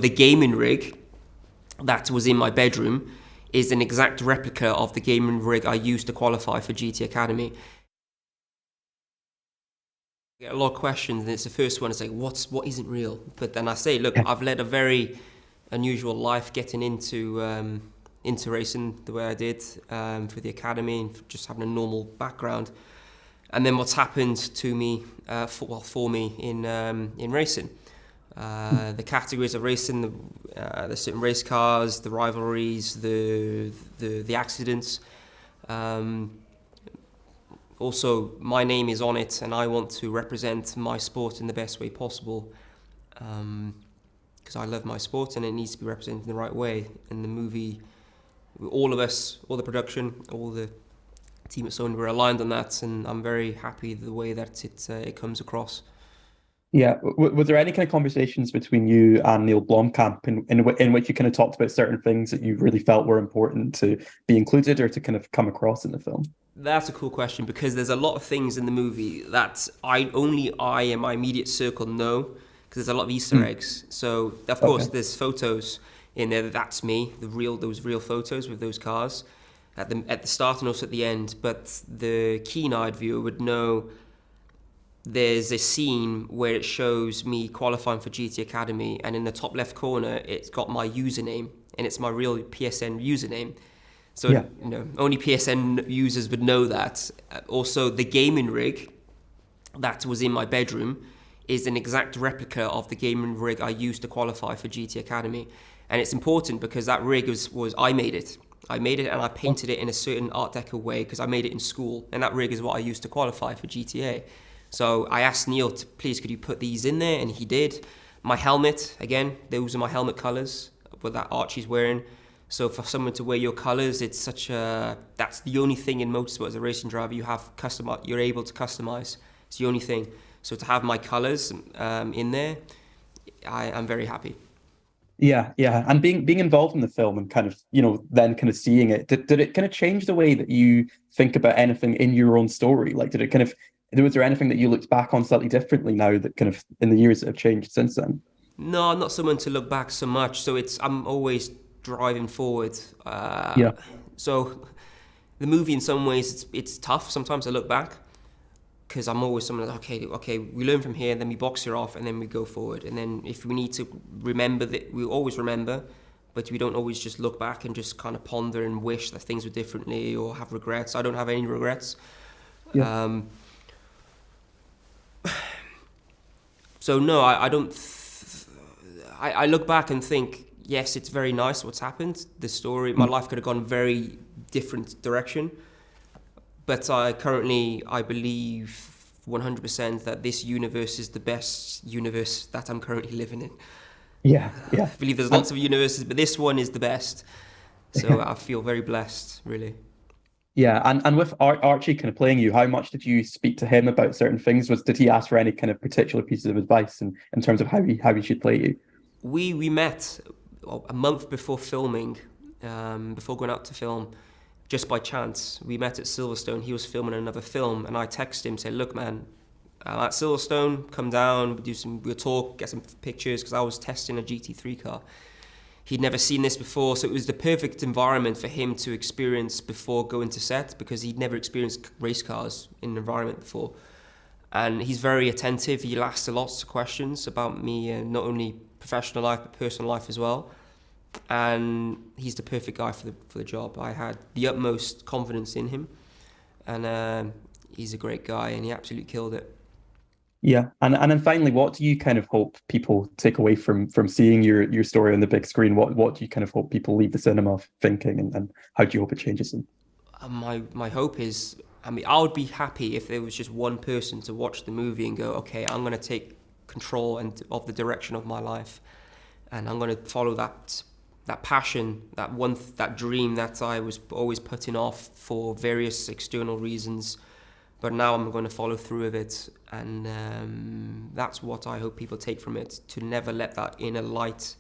The gaming rig that was in my bedroom is an exact replica of the gaming rig I used to qualify for GT Academy. I get a lot of questions, and it's the first one to say, what isn't real? But then I say, look, I've led a very unusual life getting into racing the way I did for the academy and just having a normal background. And then what's happened to me, for me in racing. The categories of racing, the certain race cars, the rivalries, the accidents. Also, my name is on it, and I want to represent my sport in the best way possible, because I love my sport, and it needs to be represented in the right way. And the movie, all of us, all the production, all the team at Sony, we're aligned on that, and I'm very happy the way that it comes across. Yeah. Was there any kind of conversations between you and Neil Blomkamp in which you kind of talked about certain things that you really felt were important to be included or to kind of come across in the film? That's a cool question, because there's a lot of things in the movie that only I and my immediate circle know, because there's a lot of Easter eggs. So of course there's photos in there that's me, those real photos with those cars at the start and also at the end. But the keen-eyed viewer would know there's a scene where it shows me qualifying for GT Academy, and in the top left corner it's got my username, and it's my real PSN username. So, only PSN users would know that. Also, the gaming rig that was in my bedroom is an exact replica of the gaming rig I used to qualify for GT Academy. And it's important because that rig was I made it. I made it, and I painted it in a certain Art Deco way because I made it in school. And that rig is what I used to qualify for GTA. So I asked Neil to please, could you put these in there? And he did. My helmet, again, those are my helmet colors, what that Archie's wearing. So for someone to wear your colours, it's that's the only thing in motorsport as a racing driver you're able to customise. It's the only thing. So to have my colours in there, I'm very happy. Yeah, yeah. And being involved in the film and kind of, then kind of seeing it, did it kind of change the way that you think about anything in your own story? Like, was there anything that you looked back on slightly differently now that kind of in the years that have changed since then? No, I'm not someone to look back so much. So I'm always driving forward. Yeah. So the movie, in some ways, it's tough. Sometimes I look back because I'm always someone like, okay, we learn from here, then we box it off, and then we go forward. And then if we need to remember that, we always remember, but we don't always just look back and just kind of ponder and wish that things were differently or have regrets. I don't have any regrets. Yeah. So no, I don't. I look back and think, yes, it's very nice what's happened. The story, my life could have gone a very different direction. But I believe 100% that this universe is the best universe that I'm currently living in. Yeah, yeah. I believe there's lots of universes, but this one is the best. So I feel very blessed, really. Yeah, and with Archie kind of playing you, how much did you speak to him about certain things? Did he ask for any kind of particular pieces of advice in terms of how he should play you? We met a month before filming, before going out to film, just by chance. We met at Silverstone. He was filming another film, and I texted him, said, "Look, man, I'm at Silverstone. Come down. We'll talk, get some pictures," because I was testing a GT3 car. He'd never seen this before, so it was the perfect environment for him to experience before going to set, because he'd never experienced race cars in an environment before. And he's very attentive. He'll ask lots of questions about me, and not only professional life, but personal life as well. And he's the perfect guy for the job. I had the utmost confidence in him, and he's a great guy, and he absolutely killed it. Yeah, and then finally, what do you kind of hope people take away from seeing your story on the big screen? What do you kind of hope people leave the cinema thinking, and how do you hope it changes them? My hope is, I would be happy if there was just one person to watch the movie and go, okay, I'm going to take control of the direction of my life, and I'm going to follow that passion, that dream that I was always putting off for various external reasons. But now I'm going to follow through with it, and that's what I hope people take from it, to never let that inner light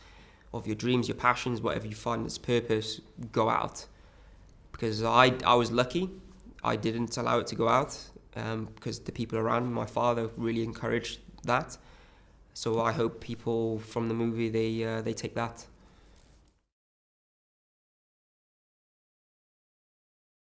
of your dreams, your passions, whatever you find as purpose, go out. Because I was lucky. I didn't allow it to go out, because the people around me, my father, really encouraged that. So I hope people from the movie they take that.